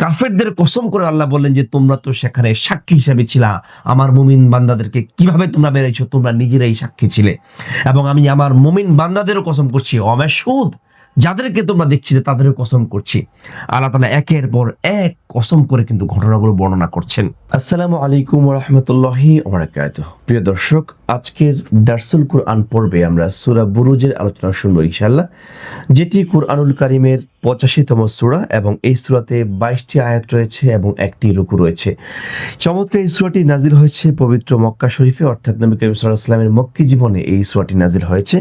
কাফেরদের কসম করে আল্লাহ বললেন যে তোমরা তো সেখানে সাক্ষী হিসেবে ছিলা, আমার মুমিন বান্দাদেরকে কিভাবে তোমরা বেড়েছো তোমরা নিজেরাই সাক্ষী ছিলে। এবং আমি আমার মুমিন বান্দাদেরও কসম করছি, অমাসুদ যাদেরকে তোমরা দেখছিলে তাদেরও কসম করছি। আল্লাহ তাআলা একের পর এক কসম করে কিন্তু ঘটনাগুলো বর্ণনা করছেন। আসসালামু আলাইকুম ওয়া রাহমাতুল্লাহি ওয়া বারাকাতুহু। প্রিয় দর্শক, আজকের দারসুল কুরআন পর্বে আমরা সূরা বুরুজের আলোচনা শুনবো ইনশাআল্লাহ, যেটি কুরআনুল কারীমের 85তম সূরা এবং এই সূরাতে 22টি আয়াত রয়েছে এবং একটি রুকু রয়েছে। চমৎকার এই সূরাটি নাজিল হয়েছে পবিত্র মক্কা শরীফে, অর্থাৎ নবী করিম সাল্লাল্লাহু আলাইহি ওয়াসাল্লামের মক্কি জীবনে এই সূরাটি নাজিল হয়েছে।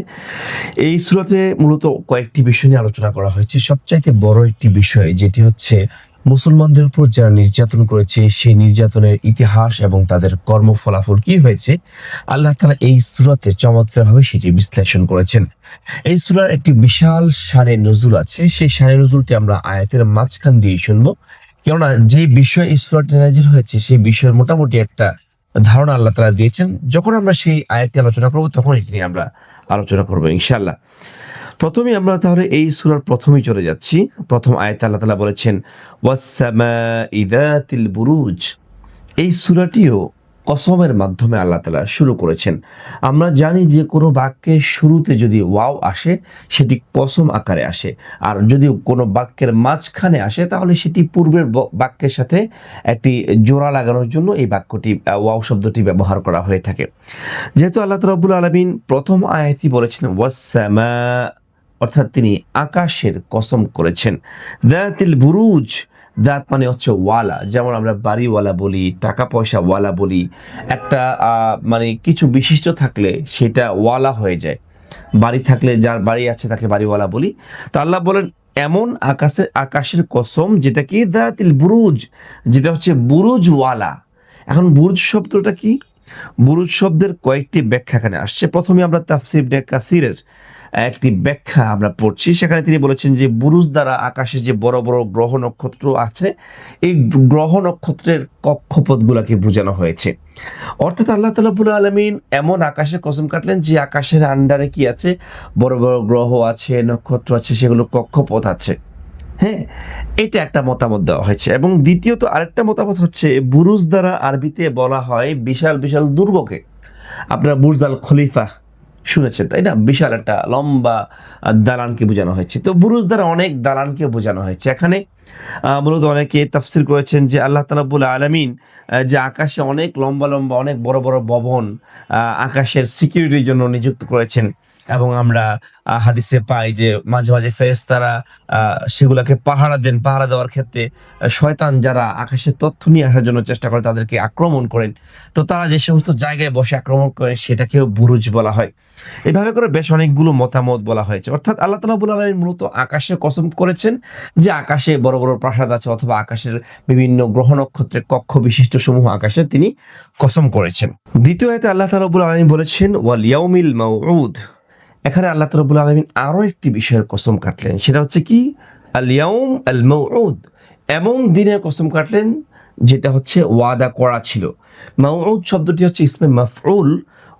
এই সূরাতে মূলত কয়েকটি বিষয় নিয়ে আলোচনা করা হয়েছে। সবচাইতে বড় একটি বিষয় যেটি হচ্ছে মুসলমানদের উপর যারা নির্যাতন করেছে সেই নির্যাতনের ইতিহাস এবং তাদের কর্ম ফলাফল কি হয়েছে, আল্লাহ তাআলা এই সূরাতে চমৎকারভাবে সেটি বিশ্লেষণ করেছেন। এই সূরার একটি বিশাল শানে নজুল আছে, সেই শানে নজুলটি আমরা আয়াতের মাঝখান দিয়ে শুনবো, কেননা যে বিষয় এই সূরাটি নাজিল হয়েছে সেই বিষয়ের মোটামুটি একটা ধারণা আল্লাহ তাআলা দিয়েছেন। যখন আমরা সেই আয়াতটি আলোচনা করব তখন এটি নিয়ে আমরা আলোচনা করবো ইনশাআল্লাহ। প্রথমে আমরা তাহলে এই সূরার প্রথমেই চলে যাচ্ছি। প্রথম আয়াতে আল্লাহ তাআলা বলেছেন ওয়াস-সামাই যাতিল বুরুজ। এই সূরাটিও কসমের মাধ্যমে আল্লাহ তাআলা শুরু করেছেন। আমরা জানি যে কোনো বাক্যের শুরুতে যদি ওয়াও আসে সেটি কসম আকারে আসে, আর যদি কোনো বাক্যের মাঝখানে আসে তাহলে সেটি পূর্বের বাক্যের সাথে একটি জোড়া লাগানোর জন্য এই বাক্যটি ওয়াও শব্দটি ব্যবহার করা হয়ে থাকে। যেহেতু আল্লাহ রাব্বুল আলামিন প্রথম আয়াতই বলেছেন ওয়াস-সামা, অর্থাৎ তিনি আকাশের কসম করেছেন। যাতিল বুরুজ, দাঁত মানে হচ্ছে ওয়ালা, যেমন আমরা বাড়িওয়ালা বলি, টাকা পয়সা ওয়ালা বলি। একটা মানে কিছু বিশিষ্ট থাকলে সেটা ওয়ালা হয়ে যায়। বাড়ি থাকলে যার বাড়ি আছে তাকে বাড়িওয়ালা বলি। তো আল্লাহ বলেন এমন আকাশের কসম যেটা কি দাতিল বুরুজ, যেটা হচ্ছে বুরুজ ওয়ালা। এখন বুরুজ শব্দটা কি? বুরুজ শব্দের কয়েকটি ব্যাখ্যা এখানে আসছে। প্রথমে আমরা তাফসীর ইবনে কাসিরের একটি ব্যাখ্যা আমরা পড়ছি। সেখানে তিনি বলেছেন যে বুরুজ দ্বারা আকাশে যে বড় বড় গ্রহ নক্ষত্র আছে এই গ্রহ নক্ষত্রের কক্ষপথগুলোকে বোঝানো হয়েছে। অর্থাৎ আল্লাহ রাব্বুল আলামিন এমন আকাশে কসম কাটলেন যে আকাশের আন্ডারে কি আছে, বড় বড় গ্রহ আছে, নক্ষত্র আছে, সেগুলো কক্ষপথ আছে। হ্যাঁ, এটা একটা মতামত দেওয়া হয়েছে। এবং দ্বিতীয়ত আরেকটা মতামত হচ্ছে বুরুজ দ্বারা আরবিতে বলা হয় বিশাল বিশাল দুর্গকে। আপনারা বুর্জ আল খলিফা শুনেছেন, তাই না? বিশাল একটা লম্বা দালানকে বোঝানো হয়েছে। তো বুরুজ দ্বারা অনেক দালানকে বোঝানো হয়েছে। এখানে মূলত অনেকে তাফসীর করেছেন যে আল্লাহ রাব্বুল আলামিন যে আকাশে অনেক লম্বা লম্বা অনেক বড় বড় ভবন আকাশের সিকিউরিটির জন্য নিযুক্ত করেছেন। এবং আমরা হাদিসে পাই যে মাঝে মাঝে ফেরেশতারা সেগুলাকে পাহারা দেন। পাহারা দেওয়ার ক্ষেত্রে শয়তান যারা আকাশের তথ্য নিয়ে আসার জন্য চেষ্টা করে তাদেরকে আক্রমণ করেন। তো তারা যে সমস্ত জায়গায় বসে আক্রমণ করেন সেটাকেও বুরুজ বলা হয়। এভাবে করে বেশ অনেকগুলো মতামত বলা হয়েছে। অর্থাৎ আল্লাহ রাব্বুল আলামিন মূলত আকাশে কসম করেছেন যে আকাশে বড় বড় প্রাসাদ আছে, অথবা আকাশের বিভিন্ন গ্রহ নক্ষত্রের কক্ষ বিশিষ্ট সমূহ আকাশে তিনি কসম করেছেন। দ্বিতীয় আয়াতে আল্লাহ রাব্বুল আলামিন বলেছেন ওয়াল ইয়াউমিল মাউউদ। এখানে আল্লাহ রাব্বুল আলামিন আরো একটি বিষয়ের কসম কাটলেন, সেটা হচ্ছে কি আল ইয়াউম আল মাউউদ, এমন দিনের কসম কাটলেন যেটা হচ্ছে ওয়াদা করা ছিল। মাউউদ শব্দটি হচ্ছে ইসমে মাফউল,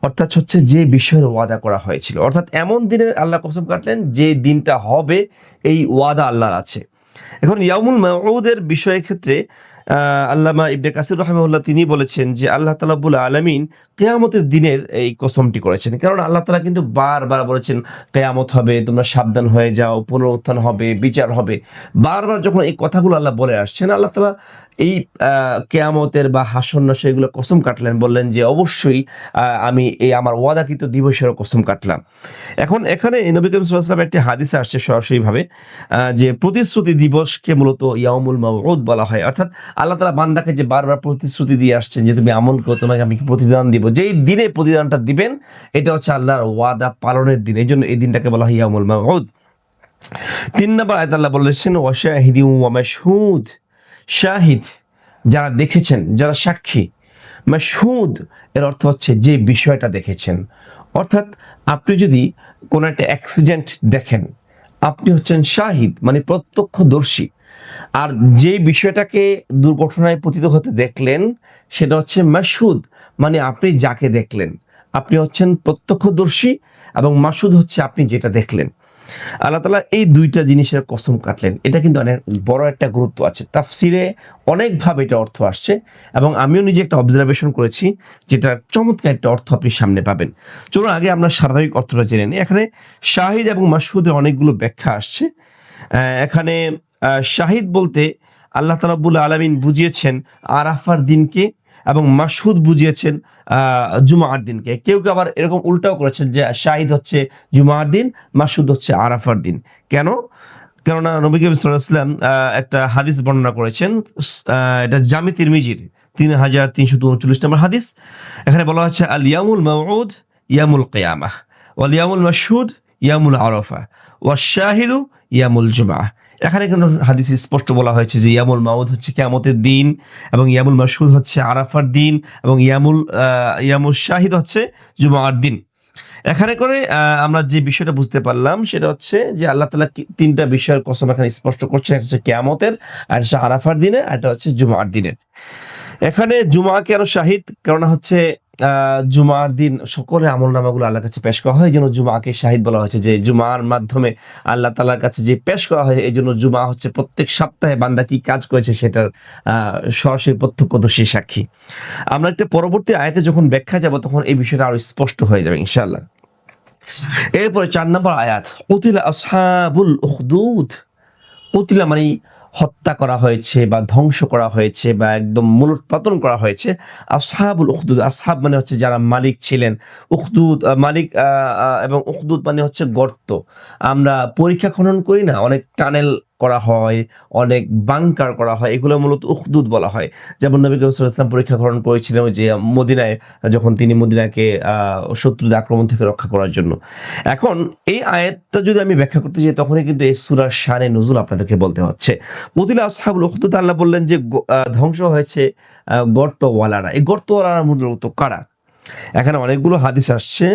অর্থাৎ হচ্ছে যে বিষয়ের ওয়াদা করা হয়েছিল। অর্থাৎ এমন দিনের আল্লাহ কসম কাটলেন যে দিনটা হবে, এই ওয়াদা আল্লাহর আছে। এখন ইয়াউমুল মাউউদের বিষয়ের ক্ষেত্রে আল্লামা ইবনে কাসির রাহিমাহুল্লাহ তিনি বলেছেন যে আল্লাহ তাআলা রাব্বুল আলামিন কিয়ামতের দিনের এই কসমটি করেছেন। কারণ আল্লাহ তাআলা কিন্তু বারবার বলেছেন কিয়ামত হবে, তোমরা সাবধান হয়ে যাও, পুনরুত্থান হবে, বিচার হবে। বারবার যখন এই কথাগুলো আল্লাহ বলে আসছেন, আল্লাহ তাআলা এই কিয়ামতের বা হাসর নাসর এগুলো কসম কাটলেন, বললেন যে অবশ্যই আমি এই আমার ওয়াদাকৃত দিবসেরও কসম কাটলাম। এখন এখানে নবী করিম সাল্লাল্লাহু আলাইহি ওয়াসাল্লাম একটি হাদিসে আসছে সরাসরিভাবে যে প্রতিশ্রুতি দিবসকে মূলত ইয়াউমুল মাউউদ বলা হয়। অর্থাৎ আল্লাহ তাআলা বান্দাকে যে বারবার প্রতিশ্রুতি দিয়ে আসছেন যে তুমি আমল করো, তোমাকে আমি প্রতিদান দিব, যেই দিনে প্রতিদানটা দিবেন এটা হচ্ছে আল্লাহর ওয়াদা পালনের দিন। এই জন্য এই দিনটাকে বলা হয় ইয়াউমুল মাউউদ। 3 নম্বর আয়াতে আল্লাহ বলেছেন ওয়াশাহিদিন ওয়া মাশহুদ। শাহিদ যারা দেখেছেন, যারা সাক্ষী। মাশহুদ এর অর্থ হচ্ছে যে বিষয়টা দেখেছেন। অর্থাৎ আপনি যদি কোনো একটা অ্যাক্সিডেন্ট দেখেন, আপনি হচ্ছেন শাহিদ মানে প্রত্যক্ষদর্শী। আর যে বিষয়টাকে দুর্ঘটনায় পতিত হতে দেখলেন সেটা হচ্ছে মাশহুদ, মানে আপনি যাকে দেখলেন। আপনি হচ্ছেন প্রত্যক্ষদর্শী এবং মাশহুদ হচ্ছে আপনি যেটা দেখলেন। আল্লাহ তাআলা এই দুইটা জিনিসের কসম কাটলেন, এটা কিন্তু অনেক বড় একটা গুরুত্ব আছে। তাফসিরে অনেকভাবে এটা অর্থ আসছে এবং আমিও নিজে একটা অবজারভেশন করেছি, যেটা চমৎকার একটা অর্থ আপনি সামনে পাবেন। চলুন আগে আমরা স্বাভাবিক অর্থটা জেনে নিই। এখানে শাহিদ এবং মাশহুদের অনেকগুলো ব্যাখ্যা আসছে। এখানে শাহিদ বলতে আল্লাহ তাআলা রাব্বুল আলামিন বুঝিয়েছেন আরাফার দিনকে, এবং মাশহুদ বুঝিয়েছেন জুমার দিনকে। কেউ কেউ আবার এরকম উল্টাও করেছেন যে শাহিদ হচ্ছে জুমার দিন, মাশহুদ হচ্ছে আরাফার দিন। কেন? কেননা নবী করিম সাল্লাল্লাহু আলাইহি ওয়াসাল্লাম একটা হাদিস বর্ণনা করেছেন, এটা জামি তিরমিজির 3339 নম্বর হাদিস। এখানে বলা হচ্ছে আল ইয়ামুল মাউউদ ইয়ামুল কিয়ামাহ ওয়াল ইয়ামুল মাশহুদ ইয়ামুল আরাফা ওয়াশ শাহিদু ইয়ামুল জুমআহ। এখানে কিন্তু হাদিসে স্পষ্ট বলা হয়েছে যে ইয়ামুল মাউদ হচ্ছে কিয়ামতের দিন, এবং ইয়ামুল মাশহুদ হচ্ছে আরাফার দিন, এবং ইয়ামুল শাহিদ হচ্ছে জুমার দিন। এখানে করে আমরা যে বিষয়টা বুঝতে পারলাম সেটা হচ্ছে যে আল্লাহ তাআলা তিনটা বিষয়ের কসম এখানে স্পষ্ট করছে, একটা হচ্ছে কিয়ামতের, আর হচ্ছে আরাফার দিনের, আর একটা হচ্ছে জুমার দিনের। এখানে জুমা কেন শাহিদ? কারণ হচ্ছে জুমার দিন সকলের আমল নামাগুলো আল্লাহর কাছে পেশ করা হয়, এই জন্য জুমাকে শাহিদ বলা হয়েছে। যে জুমার মাধ্যমে আল্লাহ তাআলার কাছে যে পেশ করা হয়, এই জন্য জুমা হচ্ছে প্রত্যেক সপ্তাহে বান্দা কি কাজ করেছে সেটার সরাসরি প্রত্যক্ষদর্শী সাক্ষী। আমরা একটা পরবর্তী আয়াতে যখন ব্যাখ্যা যাব তখন এই বিষয়টা আরো স্পষ্ট হয়ে যাবে ইনশাআল্লাহ। এরপরে 4 নম্বর আয়াত, কুতিলা আসহাবুল উখদুদ। কুতিলা মানে হত্যা করা হয়েছে বা ধ্বংস করা হয়েছে বা একদম মূলোৎপাটন করা হয়েছে। আসহাবুল উখদুদ, আসহাব মানে হচ্ছে যারা মালিক ছিলেন, উখদুদ মালিক, এবং উখদুদ মানে হচ্ছে গর্ত। আমরা পরীক্ষা খনন করি না, অনেক টানেল করা হয়, অনেক বাংকার করা হয়, এগুলো মূলত উখদুদ বলা হয়। যেমন নবী করিম সাল্লাল্লাহু আলাইহি ওয়াসাল্লাম পরীক্ষা খনন করেছিলেন ওই যে মদিনায়, যখন তিনি মদিনাকে শত্রুদের আক্রমণ থেকে রক্ষা করার জন্য। এখন এই আয়াতটা যদি আমি ব্যাখ্যা করতে যাই তখনই কিন্তু এই সূরার শানে নুজুল আপনাদেরকে বলতে হচ্ছে। কুতিলা আসহাবুল উখদুদ, আল্লাহ বললেন যে ধ্বংস হয়েছে গর্তওয়ালারা। এই গর্তওয়ালারা মূলত কারা? এখানে অনেকগুলো হাদিস আসছে,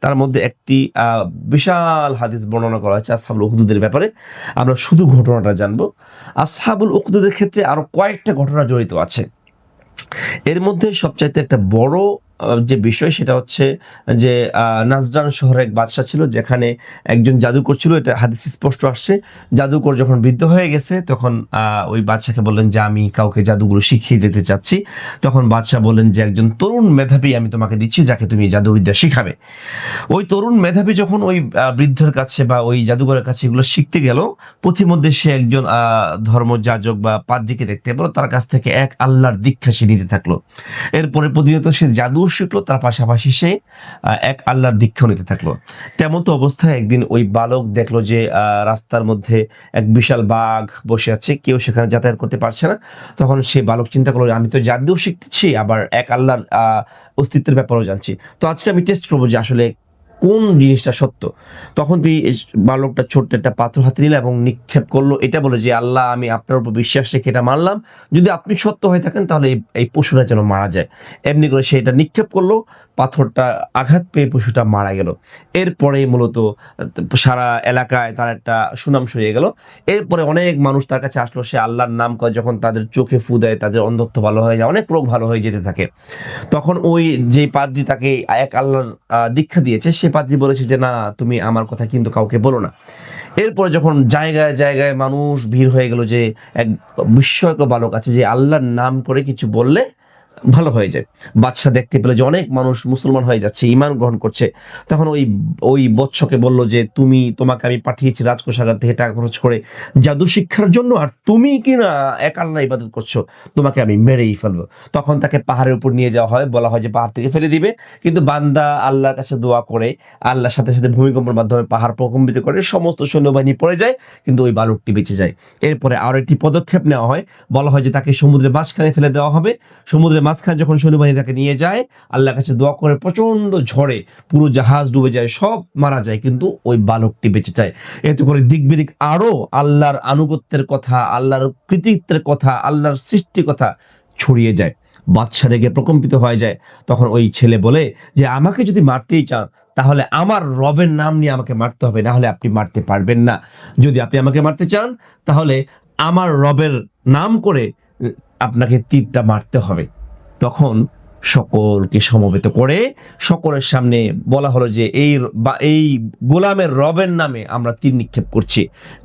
তার মধ্যে একটি বিশাল হাদিস বর্ণনা করা হয়েছে আসহাবুল উখদুদের ব্যাপারে। আমরা শুধু ঘটনাটা জানবো। আসহাবুল উখদুদের ক্ষেত্রে আরো কয়েকটা ঘটনা জড়িত আছে। এর মধ্যে সবচাইতে একটা বড় যে বিষয় সেটা হচ্ছে যে নাজরান শহরে এক বাদশা ছিল, যেখানে একজন জাদুকর ছিল। এটা হাদিসে স্পষ্ট আসছে। জাদুকর যখন বৃদ্ধ হয়ে গেছে তখন ওই বাদশাকে বললেন যে আমি কাউকে জাদুগুলো শিখিয়ে দিতে চাচ্ছি। তখন বাদশা বললেন যে একজন তরুণ মেধাবী আমি তোমাকে দিচ্ছি, যাকে তুমি জাদুবিদ্যা শিখাবে। ওই তরুণ মেধাবী যখন ওই বৃদ্ধের কাছে বা ওই জাদুঘরের কাছে এগুলো শিখতে গেল, পথিমধ্যে সে একজন ধর্মযাজক বা পাদ্রীকে দেখতে পেল, তার কাছ থেকে এক আল্লাহর দীক্ষা সে নিতে থাকলো। এরপরে প্রতিনিয়ত সে জাদু শিখলো, তার পাশাপাশি সে এক আল্লাহর দীক্ষা নিতে থাকলো। তেমন তো অবস্থায় একদিন ওই বালক দেখলো যে রাস্তার মধ্যে এক বিশাল বাঘ বসে আছে, কেউ সেখানে যাতায়াত করতে পারছে না। তখন সে বালক চিন্তা করলো আমি তো জাদু শিখতেছি, আবার এক আল্লাহর অস্তিত্বের ব্যাপারেও জানছি, তো আজকে আমি টেস্ট করবো যে আসলে কোন জিনিসটা সত্য। তখন বালকটা ছোট্ট একটা পাথর হাতে নিল এবং নিক্ষেপ করলো, এটা বলে যে আল্লাহ আমি আপনার উপর বিশ্বাস রেখে এটা মানলাম, যদি আপনি সত্য হয়ে থাকেন তাহলে এই পশুটা যেন মারা যায়। এমনি করে সে এটা নিক্ষেপ করলো, পাথরটা আঘাত পেয়ে পশুটা মারা গেল। এরপরে মূলত সারা এলাকায় তার একটা সুনাম ছড়িয়ে গেল। এরপরে অনেক মানুষ তার কাছে আসলো, সে আল্লাহর নাম করে যখন তাদের চোখে ফু দেয় তাদের অন্ধত্ব ভালো হয়ে যায়, অনেক রোগ ভালো হয়ে যেতে থাকে। তখন ওই যে পাদ্রী তাকে এক আল্লাহর দীক্ষা দিয়েছে, সে পাদ্রী বলেছে যে না তুমি আমার কথা কিন্তু কাউকে বলো না। এরপরে যখন জায়গায় জায়গায় মানুষ ভিড় হয়ে গেল যে এক বিস্ময়কর বালক আছে যে আল্লাহর নাম করে কিছু বললে ভালো হয়ে যায়। বাদশাহ দেখতে পেলে যে অনেক মানুষ মুসলমান হয়ে যাচ্ছে, ঈমান গ্রহণ করছে। তখন ওই বৎসকে বলল যে তোমাকে আমি পাঠিয়েছি রাজকোষাগার থেকে টাকা খরচ করে জাদু শিক্ষার জন্য, আর তুমি কি না এক আল্লাহ ইবাদত করছো, তোমাকে আমি মেরেই ফেলবো। তখন তাকে পাহাড়ের উপর নিয়ে যাওয়া হয়, বলা হয় যে পাহাড় থেকে ফেলে দিবে, কিন্তু বান্দা আল্লাহর কাছে দোয়া করে আল্লাহর সাথে সাথে ভূমিকম্পের মাধ্যমে পাহাড় প্রকম্পিত করে সমস্ত সৈন্যবাহিনী পড়ে যায়, কিন্তু ওই বালকটি বেঁচে যায়। এরপরে আরো একটি পদক্ষেপ নেওয়া হয়, বলা হয় যে তাকে সমুদ্রের মাঝখানে ফেলে দেওয়া হবে। সমুদ্রের মাঝখানে যখন সৈন্যবাহিনী তাকে নিয়ে যায়, আল্লাহর কাছে দোয়া করে প্রচন্ড ঝড়ে পুরো জাহাজ ডুবে যায়, সব মারা যায়, কিন্তু ওই বালকটি বেঁচে যায়। এতে করে দিক বিদিক আরো আল্লাহর আনুগত্যের কথা, আল্লাহর কৃতিত্বের কথা, আল্লাহর সৃষ্টির কথা ছড়িয়ে যায়। বাদশা রেগে প্রকম্পিত হয়ে যায়। তখন ওই ছেলে বলে যে আমাকে যদি মারতেই চান তাহলে আমার রবের নাম নিয়ে আমাকে মারতে হবে, না হলে আপনি মারতে পারবেন না। যদি আপনি আমাকে মারতে চান তাহলে আমার রবের নাম করে আপনাকে তীরটা মারতে হবে। তখন সকলকে সমবেত করে সকলের সামনে বলা হলো যে এই গোলামের রবের নামে আমরা তীর নিক্ষেপ করছি।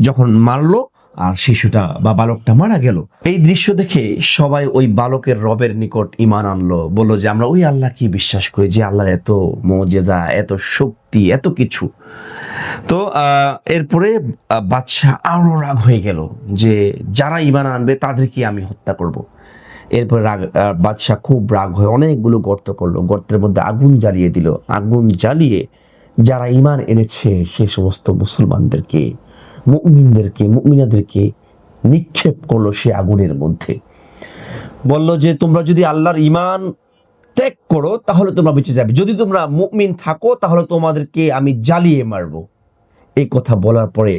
যখন মারলো আর শিশুটা বা বালকটা মারা গেল। এই দৃশ্য দেখে সবাই ওই বালকের রবের নিকট ঈমান আনলো, বললো যে আমরা ওই আল্লাহকে বিশ্বাস করি যে আল্লাহর এত মুজিজা, এত শক্তি, এত কিছু। তো এরপরে বাদশাহ আরো রাগ হয়ে গেল যে যারা ঈমান আনবে তাদেরকে আমি হত্যা করব। এরপরে বাদশাহ খুব রাগ হয়ে অনেকগুলো গর্ত করলো, গর্তের মধ্যে আগুন জ্বালিয়ে দিল। আগুন জ্বালিয়ে যারা ঈমান এনেছে সে সমস্ত মুসলমানদেরকে, মুমিনদেরকে, মুমিনাদেরকে নিক্ষেপ করলো সে আগুনের মধ্যে। বলল যে তোমরা যদি আল্লাহর ঈমান ত্যাগ করো তাহলে তোমরা বেঁচে যাবে, যদি তোমরা মুমিন থাকো তাহলে তোমাদেরকে আমি জ্বালিয়ে মারব। এই কথা বলার পরে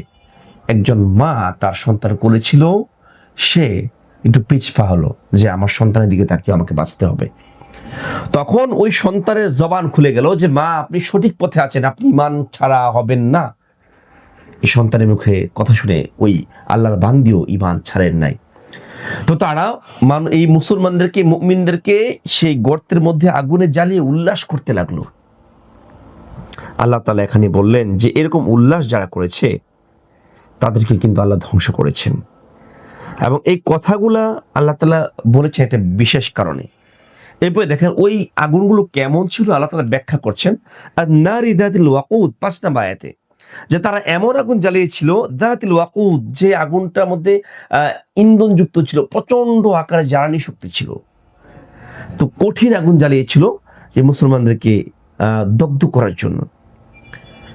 একজন মা তার সন্তান কোলে ছিল, সে একটু পিছপা হলো যে আমার সন্তানের দিকে তাকিয়ে আমাকে বাঁচতে হবে। তখন ওই সন্তানের জবান খুলে গেল যে মা আপনি সঠিক পথে আছেন, আপনি ঈমান ছাড়া হবেন না। এই সন্তানের মুখে কথা শুনে ওই আল্লাহর বান্দিও ঈমান ছাড়েন নাই। তো তারা এই মুসলমানদেরকে, মুমিনদেরকে সেই গর্তের মধ্যে আগুনে জ্বালিয়ে উল্লাস করতে লাগলো। আল্লাহ তাআলা এখানে বললেন যে এরকম উল্লাস যারা করেছে তাদেরকে কিন্তু আল্লাহ ধ্বংস করেছেন। এবং এই কথাগুলা আল্লাহ তাআলা বলেছেন একটা বিশেষ কারণে। এরপরে দেখেন ওই আগুনগুলো কেমন ছিল আল্লাহ তাআলা ব্যাখ্যা করছেন। আর নারি যাতিল ওয়াকুদ ৫ নম্বর আয়াতে, যে তারা এমন আগুন জ্বালিয়েছিল যাতিল ওয়াকুদ, যে আগুনটার মধ্যে ইন্ধনযুক্ত ছিল, প্রচন্ড আকারে জ্বালানি শক্তি ছিল। তো কঠিন আগুন জ্বালিয়েছিল যে মুসলমানদেরকে দগ্ধ করার জন্য।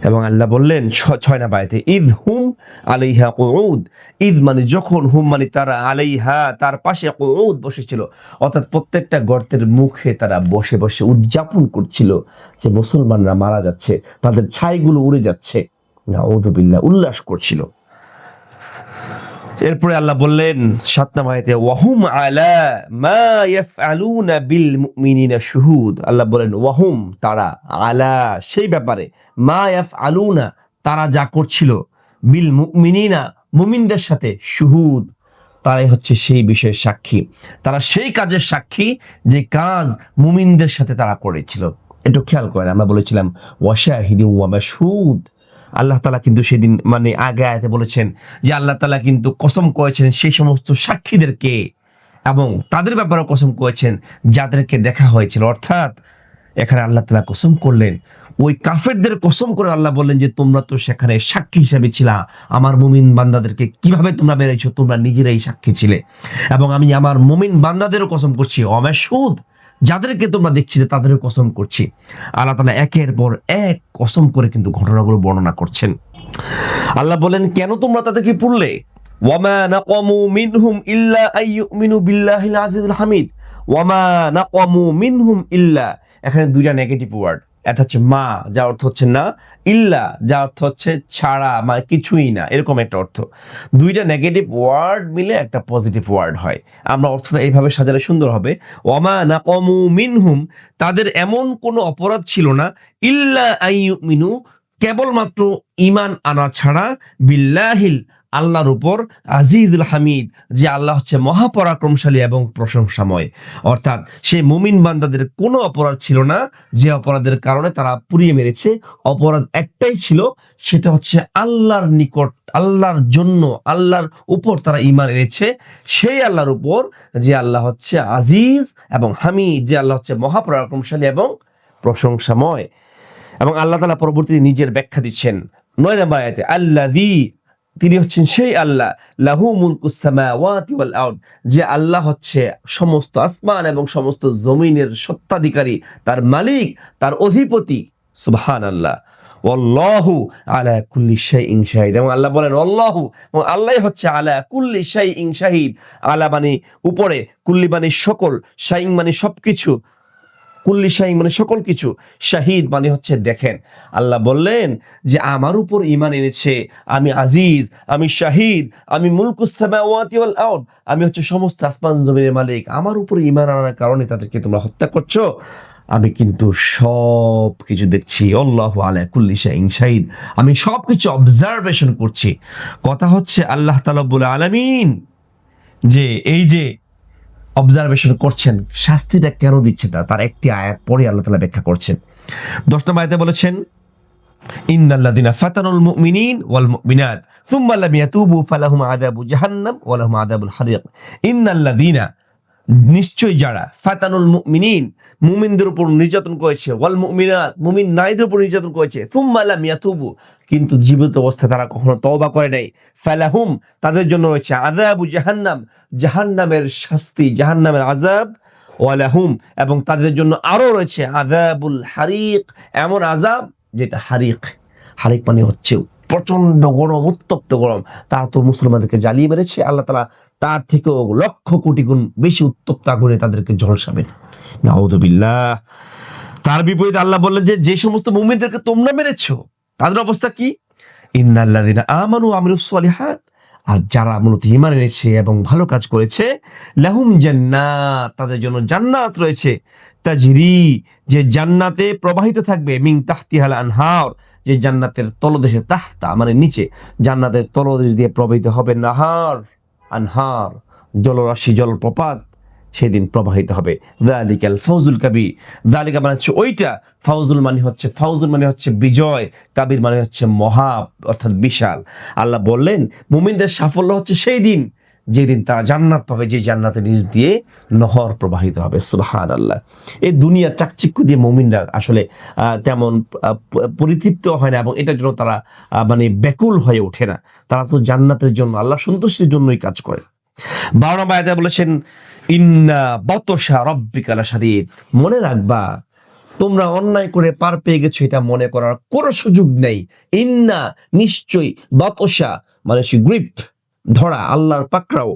এবং আল্লাহ বললেন ৬ নম্বর আয়াতে, ইদ হুম আলাইহা কুউদ, ইদ মানে যখন, হুম মানে তারা, আলাইহা তার পাশে, কুউদ বসেছিল, অর্থাৎ প্রত্যেকটা গর্তের মুখে তারা বসে বসে উদযাপন করছিল যে মুসলমানরা মারা যাচ্ছে, তাদের ছাইগুলো উড়ে যাচ্ছে, নাউযু বিল্লাহ, উল্লাস করছিল। এরপরে আল্লাহ বললেন ৭ নম্বর আয়াতে, ওয়াহুম আলা মা ইয়াফআলুনা বিল মুমিনিনা শুহুদ। আল্লাহ বলেন ওয়াহুম তারা, আলা সেই ব্যাপারে, মা ইয়াফআলুনা তারা যা করছিল, বিল মুমিনিনা মুমিনদের সাথে, শুহুদ তারাই হচ্ছে সেই বিষয়ের সাক্ষী, তারা সেই কাজের সাক্ষী যে কাজ মুমিনদের সাথে তারা করেছিল। একটু খেয়াল করেন, আমরা বলেছিলাম ওয়াশাহিদিন ওয়া মাশহুদ। আল্লাহ তাআলা কিন্তু সেদিন মানে আগে আয়াতে বলেছেন যে আল্লাহ তাআলা কিন্তু কসম করেছেন সেই সমস্ত সাক্ষীদেরকে, এবং তাদের ব্যাপারে কসম করেছেন যাদেরকে দেখা হয়েছিল। অর্থাৎ এখানে আল্লাহ তাআলা কসম করলেন ওই কাফেরদের কসম করে। আল্লাহ বললেন যে তোমরা তো সেখানে সাক্ষী হিসেবে ছিলা, আমার মুমিন বান্দাদেরকে কিভাবে তোমরা মেরেছো তোমরা নিজেরাই সাক্ষী ছিলে। এবং আমি আমার মুমিন বান্দাদেরও কসম করছি, অমাসুদ যাদেরকে তোমরা দেখছিলে তাদেরও কসম করছি। আল্লাহ তাআলা একের পর এক কসম করে কিন্তু ঘটনাগুলো বর্ণনা করছেন। আল্লাহ বলেন কেন তোমরা তাদেরকে পুরলে, ওয়ামা নাকামু মিনহুম ইল্লা আইয়ুমিনু বিল্লাহিল আজিজুল হামিদ। ওয়ামা নাকামু মিনহুম ইল্লা, এখানে দুইটা নেগেটিভ ওয়ার্ড, এটা হচ্ছে মা যা অর্থ হচ্ছে না, ইল্লা যা অর্থ হচ্ছে ছাড়া, মানে কিছুই না, এরকম একটা অর্থ। দুইটা নেগেটিভ ওয়ার্ড মিলে একটা পজিটিভ ওয়ার্ড হয়। আমরা অর্থটা এইভাবে সাজালে সুন্দর হবে। ওয়ামা নাকামু মিনহুম তাদের এমন কোনো অপরাধ ছিল না, ইল্লা আইয়ুমিনু কেবলমাত্র ঈমান আনা ছাড়া, বিল্লাহিল আল্লাহর উপর, আজিজুল হামিদ যে আল্লাহ হচ্ছে মহাপরাক্রমশালী এবং প্রশংসাময়। অর্থাৎ সেই মুমিন বান্দাদের কোনো অপরাধ ছিল না যে অপরাধের কারণে তারা পুড়িয়ে মেরেছে। অপরাধ একটাই ছিল, সেটা হচ্ছে আল্লাহর নিকট, আল্লাহর জন্য, আল্লাহর উপর তারা ঈমান এনেছে, সেই আল্লাহর উপর যে আল্লাহ হচ্ছে আজিজ এবং হামিদ, যে আল্লাহ হচ্ছে মহাপরাক্রমশালী এবং প্রশংসাময়। এবং আল্লাহ তাআলা পরবর্তীতে নিজের ব্যাখ্যা দিচ্ছেন ৯ নম্বর আয়াতে, আল্লাযী তিনি হচ্ছেন সেই আল্লাহ, লাহু মুলকুস সামাওয়াতি ওয়াল আরদ যে আল্লাহ হচ্ছে সমস্ত আসমান এবং সমস্ত জমিনের সত্ত্বাধিকারী, তার মালিক, তার অধিপতি। সুবহানাল্লাহ। ওয়াল্লাহু আলা কুল্লি শাইইন শাহিদ। এবং আল্লাহ বলেন আল্লাহু, এবং আল্লাহই হচ্ছে আলা কুল্লি শাইইন শাহিদ। আলা মানে উপরে, কুল্লি মানে সকল, শাইইন মানে সবকিছু, কুল্লি শাইইন মানে সকল কিছু, শাহিদ মানে হচ্ছে দেখেন। আল্লাহ বললেন যে আমার উপর ঈমান এনেছে, আমি আজিজ, আমি শাহিদ, আমি মুলকুস সামাওয়াতি ওয়াল আরদ, আমি হচ্ছে সমস্ত আসমান জমিনের মালিক, আমার উপর ঈমান আনার কারণে তাদেরকে তোমরা হত্যা করছো, আমি কিন্তু সব কিছু দেখছি। আল্লাহু আলা কুল্লি শাইইন শাহিদ, আমি সব কিছু অবজারভেশন করছি। কথা হচ্ছে আল্লাহ তাআলা রাব্বুল আলামিন যে এই যে অবজারভেশন করছেন শাস্তিটা কেন দিচ্ছে না, তার একটি আয়াত পরে আল্লাহ তাআলা ব্যাখ্যা করছেন। 10 নম্বর আয়াতে বলেছেন ইন্নাল্লাযিনা ফাতানুল মুমিনিন ওয়াল মুমিনাত সুম্মা লাম ইয়াতুবু ফালাহুম আযাবু জাহান্নাম ওয়া লাহুম আযাবুল হারিক। ইন্নাল্লাযিনা, নিশ্চয় যারা, ফাতানুল মুমিনিন, মুমিনদের উপর নির্যাতন করেছে, ওয়াল মুমিনাত, মুমিন নারীদের উপর নির্যাতন করেছে, সুম্মা লাম ইয়াতুবু, কিন্তু জীবিত অবস্থায় তারা কখনো তওবা করে নাই, ফালাহুম, তাদের জন্য রয়েছে আযাবু জাহান্নাম, জাহান্নামের শাস্তি, জাহান্নামের আযাব, ওয়া লাহুম, এবং তাদের জন্য আরো রয়েছে আযাবুল হারিক, এমন আযাব যেটা হারিক, হারিক মানে হচ্ছে প্রচন্ড গরম, উত্তপ্ত গরম। তারা তো মুসলমানদেরকে জ্বালিয়ে মেরেছে, আল্লাহ তাআলা তার থেকেও লক্ষ কোটি গুণ বেশি উত্তপ্ত আগুনে তাদেরকে ঝলসাবেন। নাউযুবিল্লাহ। তার বিপরীতে আল্লাহ বললেন যে সমস্ত মুমিনদেরকে তোমরা মেরেছো তাদের অবস্থা কি? ইন্নাল্লাযিনা আমানু ওয়া আমিলুস সলিহাত, আর যারা মূলত ঈমান এনেছে এবং ভালো কাজ করেছে, লাহুম জান্নাত, তাদের জন্য জান্নাত রয়েছে, তাজরি, যে জান্নাতে প্রবাহিত থাকবে, মিন তাহতিহাল আনহার, যে জান্নাতের তলদেশে, তাহতা মানে নিচে, জান্নাতের তলদেশ দিয়ে প্রবাহিত হবে নাহার, আনহার, জলরাশি, জলপ্রপাত সেদিন প্রবাহিত হবে। যালিকাল ফাউজুল কাবীর, যালিকা মানে হচ্ছে ওইটা, ফাউজুল মানে হচ্ছে বিজয়, কাবীর মানে হচ্ছে মহা, অর্থাৎ বিশাল। আল্লাহ বললেন মুমিনদের সাফল্য হচ্ছে সেই দিন যেদিন তারা জান্নাত পাবে, যে জান্নাতের নিচ দিয়ে নহর প্রবাহিত হবে। সুবহানাল্লাহ। এই দুনিয়ার চাকচিক্য দিয়ে মুমিনরা আসলে তেমন পরিতৃপ্ত হয় না, এবং এটার জন্য তারা মানে ব্যাকুল হয়ে ওঠে না। তারা তো জান্নাতের জন্য, আল্লাহ সন্তুষ্টির জন্যই কাজ করে। 12 নম্বর আয়াতে বলেছেন ইন্না বাতশা রাব্বিকা লাশাদীদ, মনে রাখবা তোমরা অন্যায় করে পার পেয়ে গেছো এটা মনে করার কোনো সুযোগ নেই। ইন্না, নিশ্চয়ই, বাতশা মানে সে গ্রিপ, ধরা, আল্লাহর পাকড়াও,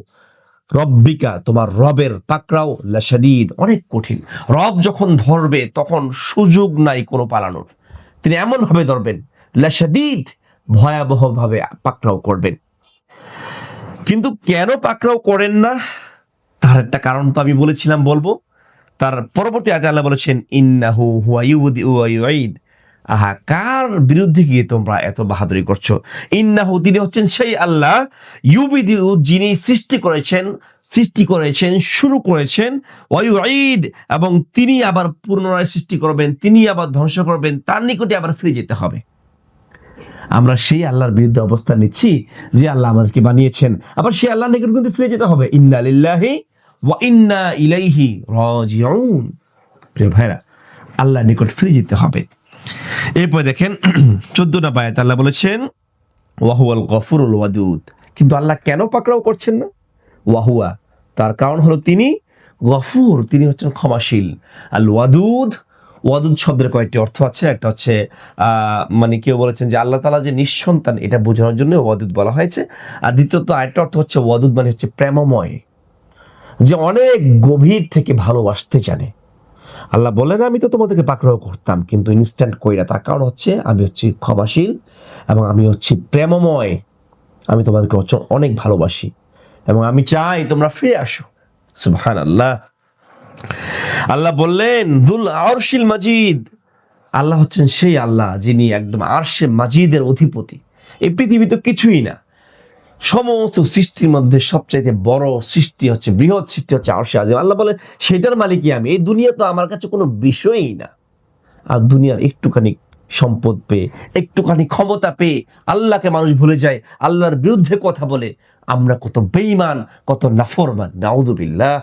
রব্বিকা তোমার রবের পাকড়াও, লাশাদীদ অনেক কঠিন। রব যখন ধরবে তখন সুযোগ নাই কোনো পালানোর, তিনি এমন ভাবে ধরবেন, লাশাদীদ ভয়াবহ ভাবে পাকড়াও করবেন। কিন্তু কেন পাকড়াও করেন না, তার একটা কারণ তো আমি বলেছিলাম বলবো। তার পরবর্তী আয়াতে আল্লাহ বলেছেন ইন্নাহু হুয়া ইউবদিউ ওয়া ইউঈদ, আহা কার বিরুদ্ধে গিয়ে তোমরা এত বাহাদুরি করছো? ইন্নাহু, তিনি হচ্ছেন সেই আল্লাহ, ইউবদিউ, যিনি সৃষ্টি করেছেন, শুরু করেছেন, ওয়া ইউঈদ, এবং তিনি আবার পুনরায় সৃষ্টি করবেন, তিনি আবার ধ্বংস করবেন, তার নিকটে আবার ফিরে যেতে হবে। আমরা সেই আল্লাহর বিরুদ্ধে অবস্থান নিচ্ছি যে আল্লাহ আমাদেরকে বানিয়েছেন, আবার সেই আল্লাহর নিকট কিন্তু ফিরে যেতে হবে। ইন্না লিল্লাহি ওয়া ইন্না ইলাইহি রাজিউন। প্রিয় ভাইরা, আল্লাহর নিকট ফিরে যেতে হবে। এরপর দেখেন 14 নম্বর আয়াতে আল্লাহ বলেছেন ওয়াহুয়াল গফুরুল ওয়াদুদ, কিন্তু আল্লাহ কেন পাকড়াও করছেন না? ওয়াহুয়া, তার কারণ হলো তিনি গফুর, তিনি হচ্ছেন ক্ষমাশীল। আল ওয়াদুদ, ওয়াদুদ শব্দের কয়েকটি অর্থ আছে। একটা হচ্ছে মানে কেউ বলেছেন যে আল্লাহ তাআলা যে নিঃসন্তান, এটা বোঝানোর জন্য ওয়াদুদ বলা হয়েছে। আর দ্বিতীয়ত আরেকটা অর্থ হচ্ছে ওয়াদুদ মানে হচ্ছে প্রেমময়, যে অনেক গভীর থেকে ভালোবাসতে জানে। আল্লাহ বলেন আমি তো তোমাদেরকে পাকড়াও করতাম, কিন্তু ইনস্ট্যান্ট কইরা, তার কারণ হচ্ছে আমি হচ্ছি ক্ষমাশীল এবং আমি হচ্ছি প্রেমময়, আমি তোমাদেরকে অনেক ভালোবাসি এবং আমি চাই তোমরা ফিরে আসো। সুবহানাল্লাহ। আল্লাহ বললেন দুল আরশিল মাজিদ, আল্লাহ হচ্ছেন সেই আল্লাহ যিনি একদম আরশে মাজিদের অধিপতি। এই পৃথিবী তো কিছুই না, সমস্ত সৃষ্টির মধ্যে সবচাইতে বড় সৃষ্টি হচ্ছে, বৃহৎ সৃষ্টি হচ্ছে আরশে আজিম। আল্লাহ বলে সেটার মালিকই আমি, এই দুনিয়া তো আমার কাছে কোনো বিষয়ই না। আর দুনিয়ার একটুখানি সম্পদ পেয়ে, একটুখানি ক্ষমতা পেয়ে আল্লাহকে মানুষ ভুলে যায়, আল্লাহর বিরুদ্ধে কথা বলে। আমরা কত বেঈমান, কত নাফরমান, নাউযুবিল্লাহ।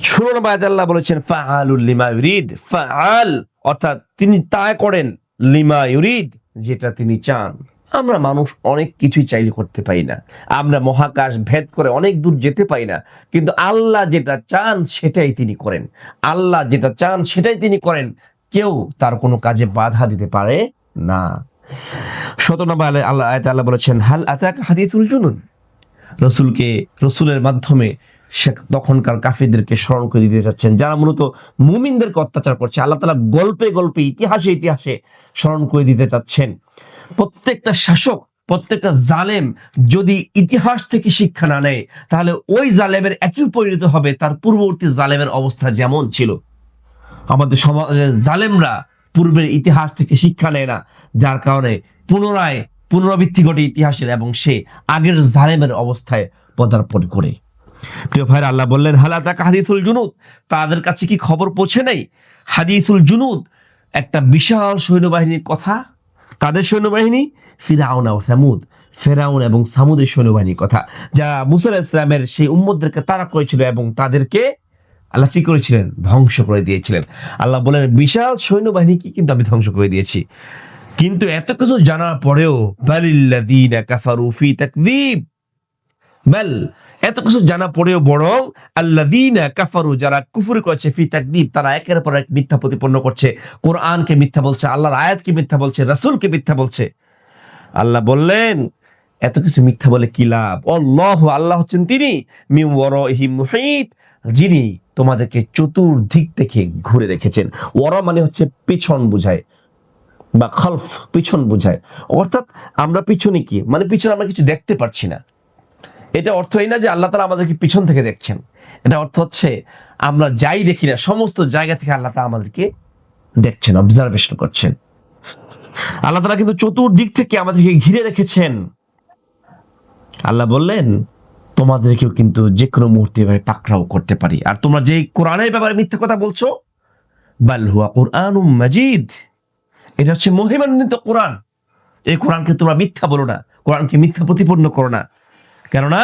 16 নম্বর আয়াতে আল্লাহ বলেছেন ফাআলুল লিমা ইউরিদ, ফাআল অর্থাৎ তিনি তা করেন, লিমা ইউরিদ যেটা তিনি চান। আমরা মানুষ অনেক কিছুই চাইলে করতে পারি না, আমরা মহাকাশ ভেদ করে অনেক দূর যেতে পারি না, কিন্তু আল্লাহ যেটা চান সেটাই তিনি করেন। আল্লাহ যেটা চান সেটাই তিনি করেন, কেউ তার কোনো কাজে বাধা দিতে পারে না। 17 নম্বর আয়াতে আল্লাহ বলেছেন হাল আতাকা হাদিসুল জুনুন, রসুলের মাধ্যমে সে তখনকার কাফিরদেরকে স্মরণ করে দিতে চাচ্ছেন, যারা মূলত মুমিনদেরকে অত্যাচার করছে। আল্লাহ তাআলা গল্পে গল্পে, ইতিহাসে ইতিহাসে স্মরণ করে দিতে চাচ্ছেন। প্রত্যেকটা শাসক, প্রত্যেকটা জালেম যদি ইতিহাস থেকে শিক্ষা না নেয়, তাহলে ওই জালেমের একই পরিণত হবে তার পূর্ববর্তী জালেমের অবস্থা যেমন ছিল। আমাদের সমাজের জালেমরা পূর্বের ইতিহাস থেকে শিক্ষা নেয় না, যার কারণে পুনরাবৃত্তি ঘটে ইতিহাসের, এবং সে আগের জালেমের অবস্থায় পদার্পণ করে। প্রিয় ভাইরা, আল্লাহ বললেন হাল আতাকা হাদিসুল জুনুদ, তাদের কাছে কি খবর পৌঁছে নাই? হাদিসুল জুনুদ, একটা বিশাল সৈন্যবাহিনীর কথা। কাদের সৈন্যবাহিনী? ফিরাউন ও সামুদ, ফেরাউন এবং সামুদের সৈন্যবাহিনীর কথা, যা মুসা আলাইহিস সালামের সেই উম্মতদেরকে তাড়া করেছিল এবং তাদেরকে আল্লাহ কি করেছিলেন? ধ্বংস করে দিয়েছিলেন। আল্লাহ বলেন বিশাল সৈন্যবাহিনীকে কিন্তু আমি ধ্বংস করে দিয়েছি। কিন্তু এত কিছু জানার পরেও বালিল্লাযীনা কাফারু ফি তাকযীব, বাল, এত কিছু জানা পড়েও বরং আল্লাযীনা কাফারু, যারা কুফরি করেছে, ফি তাকযীব, তারা একের পর এক মিথ্যা প্রতিপন্ন করছে, কোরআনকে মিথ্যা বলছে, আল্লাহর আয়াতকে মিথ্যা বলছে, রাসূলকে মিথ্যা বলছে। আল্লাহ বললেন এত কিছু মিথ্যা বলে কি লাভ? আল্লাহু, আল্লাহ হচ্ছেন তিনি, মিন ওয়ারাইহিম মুহীত, যিনি তোমাদেরকে চতুর্দিক থেকে ঘুরে রেখেছেন। ওয়ারা মানে হচ্ছে পিছন বুঝায়, বা খালফ, পিছন বুঝায়। অর্থাৎ আমরা পিছনে কি মানে পিছনে আমরা কিছু দেখতে পারছি না, এটা অর্থ এই না যে আল্লাহ তাআলা আমাদেরকে পিছন থেকে দেখছেন। এটা অর্থ হচ্ছে আমরা যাই দেখি না, সমস্ত জায়গা থেকে আল্লাহ তাআলা আমাদেরকে দেখছেন, অবজারভেশন করছেন। আল্লাহ তাআলা কিন্তু চতুর্দিক থেকে আমাদেরকে ঘিরে রেখেছেন। আল্লাহ বললেন তোমাদেরকেও কিন্তু যে কোনো মুহূর্তে ভাই পাকড়াও করতে পারি। আর তোমরা যে কোরআনের ব্যাপারে মিথ্যা কথা বলছো, বাল হুয়া কুরআনুম মাজিদ, এটা হচ্ছে মহিমান্বিত কোরআন। এই কোরআনকে তোমরা মিথ্যা বলো না, কোরআনকে মিথ্যা প্রতিপন্ন করো না, কেননা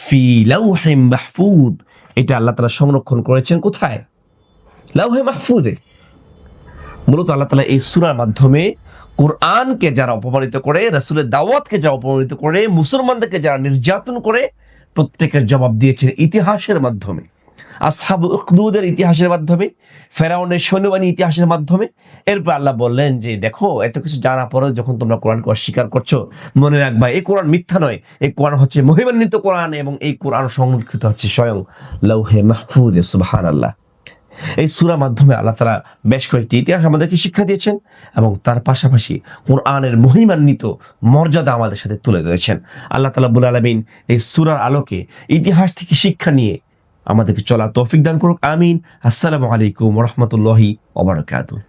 ফি লাউহিম মাহফুজ, এটা আল্লাহ তাআলা সংরক্ষণ করেছেন কোথায়? লাউহে মাহফুজে। মূলত আল্লাহ তাআলা এই সূরার মাধ্যমে কোরআনকে যারা অপমানিত করে, রাসূলের দাওয়াতকে যারা অপমানিত করে, মুসলমানদেরকে যারা নির্যাতন করে, প্রত্যেকের জবাব দিয়েছেন ইতিহাসের মাধ্যমে, আসহাবু উখদুদের ইতিহাসের মাধ্যমে, ফেরাউনের সৈন্যবাহিনীর ইতিহাসের মাধ্যমে। এরপর আল্লাহ বললেন যে দেখো, এত কিছু জানা পরেও যখন তোমরা কোরআনকে অস্বীকার করছো, মনে রাখবা এই কোরআন মিথ্যা নয়, এই কোরআন হচ্ছে মহিমান্বিত কোরআন, এবং এই কোরআন সংরক্ষিত হচ্ছে স্বয়ং লাউহে মাহফুজে। সুবহানাল্লাহ। এই সূরার মাধ্যমে আল্লাহ তাআলা বেশ কয়েকটি ইতিহাস আমাদেরকে শিক্ষা দিয়েছেন এবং তার পাশাপাশি কোরআনের মহিমান্বিত মর্যাদা আমাদের সাথে তুলে ধরেছেন। আল্লাহ তাআলা রাব্বুল আলামিন এই সূরার আলোকে ইতিহাস থেকে শিক্ষা নিয়ে আমাদেরকে চলার তৌফিক দান করুক। আমিন। আসসালামু আলাইকুম ওয়া রাহমাতুল্লাহি ওয়া বারাকাতুহু।